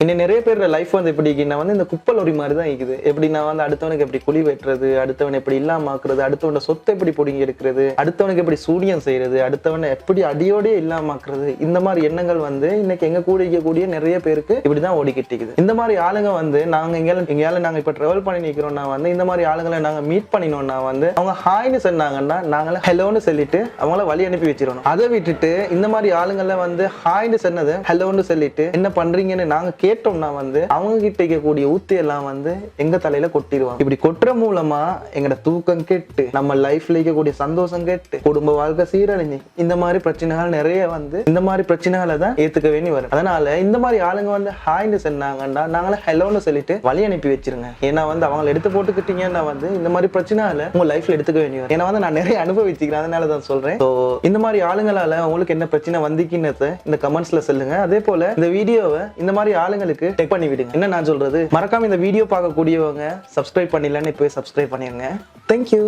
இன்னும் நிறைய பேர் லைஃப் வந்து எப்படி நான் வந்து இந்த குப்பை லொரி மாதிரி தான் இருக்குது. எப்படி நான் வந்து அடுத்தவனுக்கு எப்படி குழி வெட்டுறது, அடுத்தவனை எப்படி இல்லாம ஆக்குறது, அடுத்தவன சொத்தை எப்படி பிடிங்கி எடுக்கிறது, அடுத்தவனுக்கு எப்படி சூனியம் செய்யறது, அடுத்தவனை எப்படி அடியோடய இல்லாம ஆக்குறது, இந்த மாதிரி எண்ணங்கள் வந்து இன்னைக்கு எங்க கூட இருக்கக்கூடிய நிறைய பேருக்கு இப்படிதான் ஓடிக்கிட்டு இருக்குது. இந்த மாதிரி ஆளுங்க வந்து நாங்க எங்கேயால நாங்க இப்ப டிராவல் பண்ணி நிக்கிறோம்னா வந்து இந்த மாதிரி ஆளுங்களை நாங்க மீட் பண்ணினோம்னா வந்து அவங்க ஹாய்னு சொன்னாங்கன்னா நாங்கள ஹலோன்னு சொல்லிட்டு அவங்கள வழி அனுப்பி வச்சிடணும். அதை விட்டுட்டு இந்த மாதிரி ஆளுங்களை வந்து ஹாய்னு சொன்னது ஹலோன்னு சொல்லிட்டு என்ன பண்றீங்கன்னு நாங்க கேட்டோம்னா வந்து அவங்க கிட்ட இருக்கக்கூடிய ஊத்தி எல்லாம் வந்து எங்க தலையில கொட்டிடுவாங்க. இப்படி கொட்டுற மூலமா எங்கட தூக்கம் கெட்டு நம்ம லைஃப்ல இருக்கக்கூடிய சந்தோஷம் கெட்டு குடும்ப வாழ்க்கை சீரழிஞ்சு இந்த மாதிரி பிரச்சனைகள் நிறைய வந்து இந்த மாதிரி பிரச்சனைகளை தான் ஏத்துக்க வேண்டி வரும். அதனால இந்த மாதிரி ஆளுங்க வந்து ஹாய்னு சொன்னாங்கன்னா நாங்கள ஹலோன்னு சொல்லிட்டு வழி அனுப்பி வச்சிருங்க. ஏன்னா வந்து அவங்களை எடுத்து போட்டுக்கிட்டீங்கன்னா வந்து இந்த மாதிரி பிரச்சனைகளை உங்க லைஃப்ல எடுத்துக்க வேண்டி வரும். ஏன்னா வந்து நான் நிறைய அனுபவிச்சுக்கிறேன், அதனாலதான் சொல்றேன். இந்த மாதிரி ஆளுங்களால உங்களுக்கு என்ன பிரச்சனை வந்திக்கின்னு இந்த கமெண்ட்ஸ்ல சொல்லுங்க. அதே போல இந்த வீடியோவை இந்த மாதிரி ஆளுங்களுக்கு டெக் பண்ணி விடுங்க. என்ன நான் சொல்றது, மறக்காம இந்த வீடியோ பார்க்கக்கூடியவங்க சப்ஸ்கிரைப் பண்ணலன்னு இப்பவே சப்ஸ்கிரைப் பண்ணிருங்க. தேங்க்யூ.